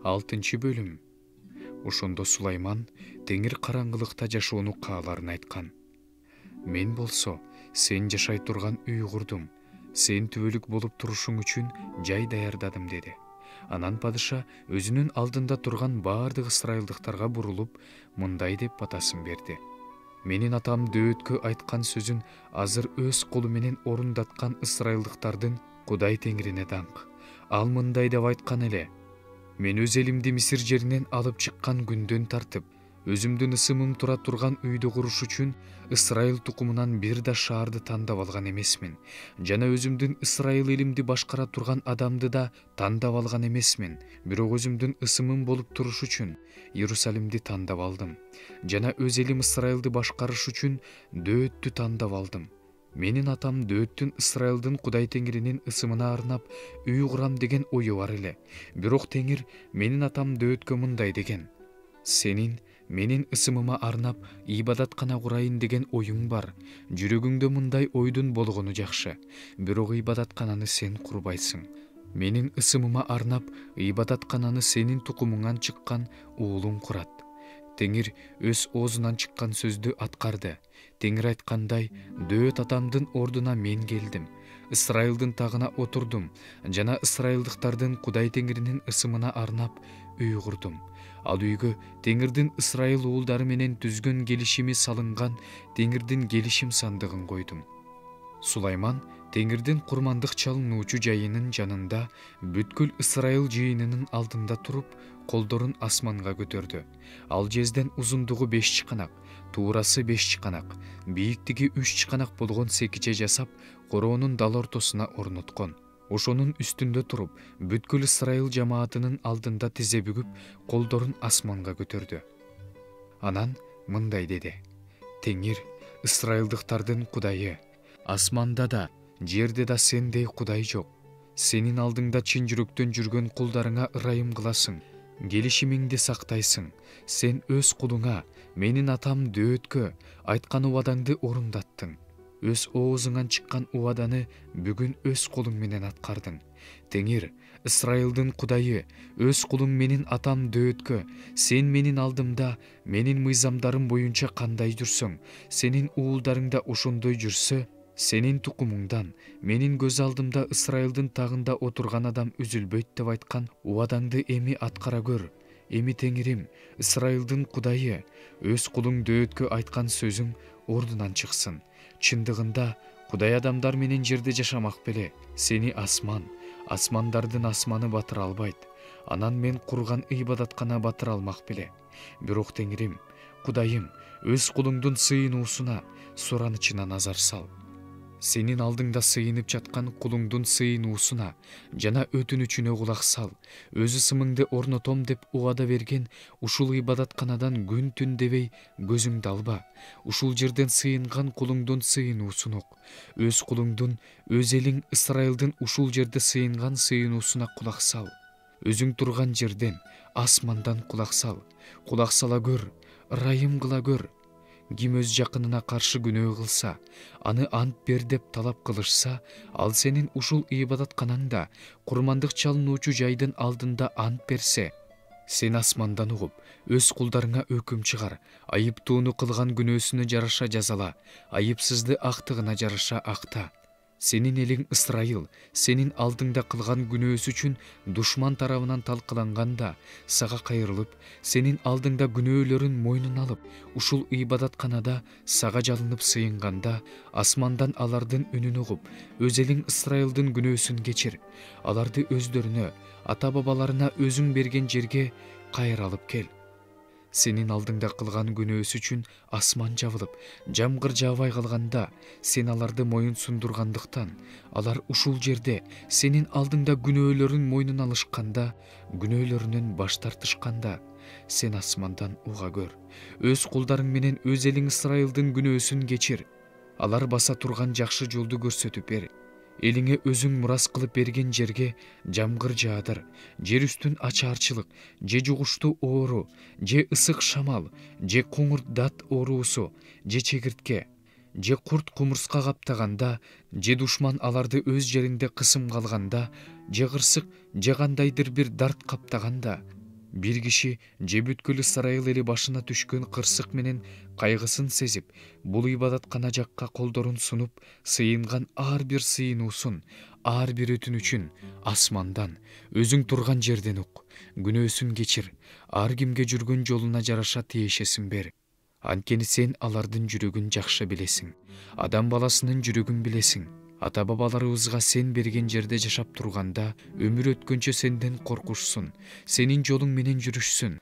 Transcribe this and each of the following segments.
6 бөлүм. Ошондо Сулайман теңир караңгылыкта жашоону кааларын айткан. Мен болсо сен жашай турган үй курдум, сен түбөлүк болуп турушуң үчүн жай даярдадым деди. Анан падыша өзүнүн алдында турган баардык ысрайылдыктарга бурулуп, мындай деп батасын берди. Менин атам Дөөткө айткан сөзүн азыр өз колу менен орундаткан ысрайылдыктардын Кудай Теңирине даңк. Ал мындай деп айткан эле: мен өз элимди Мисир жеринен алып чыккан күндөн тартып, өзүмдүн ысымым тура турган үйдү куруш үчүн Ысрайыл тукумунан бир да шаарды тандап алган эмесмин. Жана өзүмдүн Ысрайыл элимди башкара турган адамды да тандап алган эмесмин. Бирок өзүмдүн ысымым болуп туруш үчүн Иерусалимди тандап алдым. Жана өз элим Ысрайылды башкарыш үчүн Дөөттү тандап алдым. Менин атам Дөөттүн Ысрайылдын Кудай Теңиринин ысымына арнап үй курам деген ою бар эле. Бирок Теңир менин атам Дөөткө мындай деген: сенин менин ысымыма арнап ибадаткана курайын деген оюң бар. Жүрөгүңдө мындай ойдун болгону жакшы. Бирок ибадаткананы сен курбайсың. Менин ысымыма арнап ибадаткананы сенин тукумуңан чыккан уулуң курат. Теңир өз оозунан чыккан сөздү аткарды. Теңир айткандай, Дөөт атамдын ордуна мен келдим. Ысрайылдын тагына отурдум. Жана ысрайылдыктардын Кудай Теңиринин ысымына арнап үй курдум. Ал үйгө Теңирдин Ысрайыл уулдары менен түзгөн келишими салынган Теңирдин келишим сандыгын койдум. Сулайман Теңирдин курмандык чалынуучу жайынын жанында бүткүл Ысрайыл жыйынынын алдында туруп, колдорун асманга көтөрдү. Ал жезден узундугу 5 чыканак, туурасы 5 чыканак, бийиктиги 3 чыканак болгон секиче жасап, короонун дал ортосуна орноткон. Ошонун үстүндө туруп, бүткүл Ысрайыл жамаатынын алдында тизе бүгүп, колдорун асманга көтөрдү. Анан мындай деди: Теңир, Ысрайылдыктардын Кудайы, асманда да, жерде да сендей Кудай жок. Сенин алдыңда чын жүрөктөн жүргөн кулдарыңа ырайым кыласың, келишимиңди сактайсың. Сен өз кулуңа, менин атам Дөөткө айткан убадаңды орундаттың. Өз оозуңан чыккан убаданы бүгүн өз колуң менен аткардың. Теңир, Ысрайылдын Кудайы, өз кулуң менин атам Дөөткө, сен менин алдымда, менин мыйзамдарым боюнча кандай жүрсөң, сенин уулдарың да ошондой жүрсө, сенин тукумуңдан менин көз алдымда Ысрайылдын тагында отурган адам үзүлбөйт деп айткан убадаңды эми аткара көр. Эми Теңирим, Ысрайылдын Кудайы, өз кулуң Дөөткө айткан сөзүң ордунан чыксын. Чындыгында Кудай адамдар менен жерде жашамак беле. Сени асман, асмандардын асманы батыра албайт. Анан мен курган ибадаткана батыра алмак беле. Бирок Теңирим, Кудайым, өз кулуңдун сыйынуусуна, суранычына назар сал. Сенин алдыңда сыйынып жаткан кулуңдун сыйынуусуна жана өтүнүчүнө кулак сал. Өз ысымыңды орнотом деп убада берген ушул ибадатканадан күн түн дебей көзүңдү алба. Ушул жерден сыйынган кулуңдун сыйынуусун ук. Өз кулуңдун, өз элиң Ысрайылдын ушул жерде сыйынган сыйынуусуна кулак сал. Өзүң турган жерден, асмандан кулак сал. Кулак сала көр, ырайым кыла көр. Ким өз жакынына каршы күнөө кылса, аны ант бер деп талап кылышса, ал сенин ушул ибадатканаңда, курмандык чалынуучу жайдын алдында ант берсе, сен асмандан угуп, өз кулдарыңа өкүм чыгар, айыптууну кылган күнөөсүнө жараша жазала, айыпсызды актыгына жараша акта. Сенин элиң Ысрайыл, сенин алдыңда кылган күнөөсү үчүн душман тарабынан талкаланганда, сага кайрылып, сенин алдыңда күнөөлөрүн мойнуна алып, ушул ибадатканада сага жалынып сыйынганда, асмандан алардын үнүн угуп, өз элиң Ысрайылдын күнөөсүн кечир. Аларды өздөрүнө, ата-бабаларына өзүң берген жерге кайра алып кел. Сенин алдыңда кылган күнөөсү үчүн асман жабылып, жамгыр жаабай калганда, сен аларды моюн сундургандыктан, алар ушул жерде сенин алдыңда күнөөлөрүн мойнуна алышканда, күнөөлөрүнөн баш тартышканда, сен асмандан уга көр. Өз кулдарың менен өз элиң Ысрайылдын күнөөсүн кечир. Алар баса турган жакшы жолду көрсөтүп бер. Элиңе өзүң мурас кылып берген жерге жамгыр жаадыр, жер үстүн ачаарчылык, же жугуштуу оору, же ысык шамал, же коңур дат оорусу, же чегиртке, же курт кумурска каптаганда, же душман аларды өз жеринде кысымга алганда, же кырсык, же кандайдыр бир дарт каптаганда, Бир киши же бүткүл Ысрайыл эли башына түшкөн кырсык менен кайгысын сезип, бул ибадаткана жакка колдорун сунуп, сыйынган ар бир сыйынуусун, ар бир өтүнүчүн асмандан, өзүң турган жерден ук, күнөөсүн кечир, ар кимге жүргөн жолуна жараша тиешесин бер. Анткени сен алардын жүрөгүн жакшы билесиң, адам баласынын жүрөгүн билесиң. Ата бабаларыбызга сен берген жерде жашап турганда, өмүр өткөнчө сенден коркушсун, сенин жолуң менен жүрүшсүн.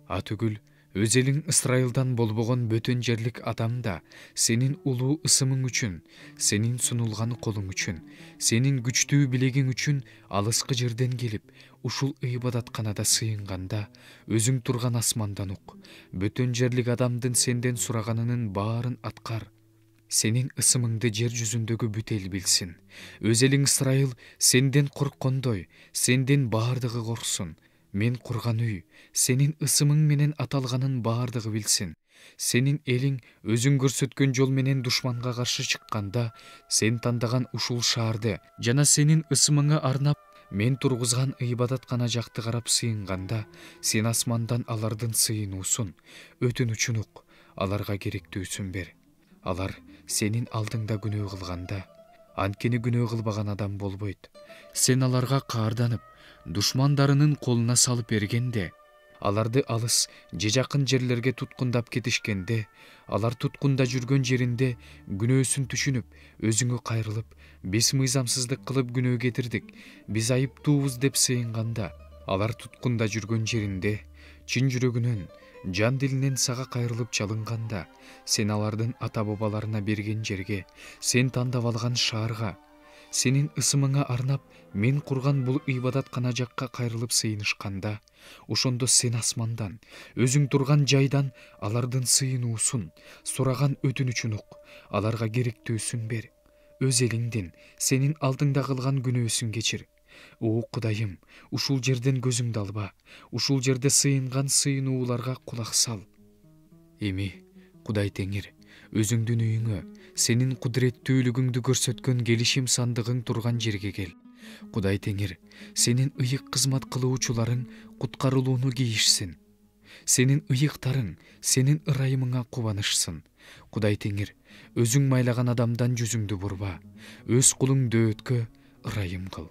Атүгүл, өз элиң Ысрайылдан болбогон бөтөн жерлик адам да сенин улуу ысымың үчүн, сенин сунулган колуң үчүн, сенин күчтүү билегиң үчүн алыскы жерден келип, ушул ибадатканада сыйынганда, өзүң турган асмандан ук, бөтөн жерлик адамдын сенден сураганынын баарын аткар. Сенин ысымыңды жер жүзүндөгү бүт эл билсин. Өз элиң Ысрайыл сенден корккондой, сенден баардыгы корксун. Мен курган үй, сенин ысымың менен аталганын баардыгы билсин. Сенин элиң өзүң көрсөткөн жол менен душманга каршы чыкканда, сен тандаган ушул шаарды жана сенин ысымыңа арнап мен тургузган ибадаткана жакты карап сыйынганда, сен асмандан алардын сыйынуусун, өтүнүчүн ук, аларга керектүүсүн бер. Алар сенин алдыңда күнөө кылганда, анткени күнөө кылбаган адам болбойт. Сен аларга каарданып, душмандарынын колуна салып бергенде, аларды алыс же жакын жерлерге туткундап кетишкенде, алар туткунда жүргөн жеринде күнөөсүн түшүнүп, өзүңө кайрылып, биз мыйзамсыздык кылып күнөө кетирдик, биз айыптуубуз деп сыйынганда, алар туткунда жүргөн жеринде чын жүрөгүнөн, жан дилинен сага кайрылып чалынганда, сен алардын ата бабаларына берген жерге, сен тандап алган шаарга, сенин ысымыңа арнап мен курган бул ибадаткана жакка кайрылып сыйынышканда, ошондо сен асмандан, өзүң турган жайдан алардын сыйынуусун, сураган өтүнүчүн ук, аларга керектүүсүн бер. Өз элиңдин, сенин алдыңда кылган күнөөсүн кечир. О Кудайым, ушул жерден көзүңдү алба, ушул жерде сыйынган сыйынууларга кулак сал. Эми, Кудай Теңир, өзүңдүн үйүңө, сенин кудуреттүүлүгүңдү көрсөткөн келишим сандыгың турган жерге кел. Кудай Теңир, сенин ыйык кызмат кылуучуларың куткарылууну кейишсин. Сенин ыйыктарың, сенин ырайымыңа кубанышсын. Кудай Теңир, өзүң майлаган адамдан жүзүңдү бурба, өз кулуң дөөткө ырайым кыл.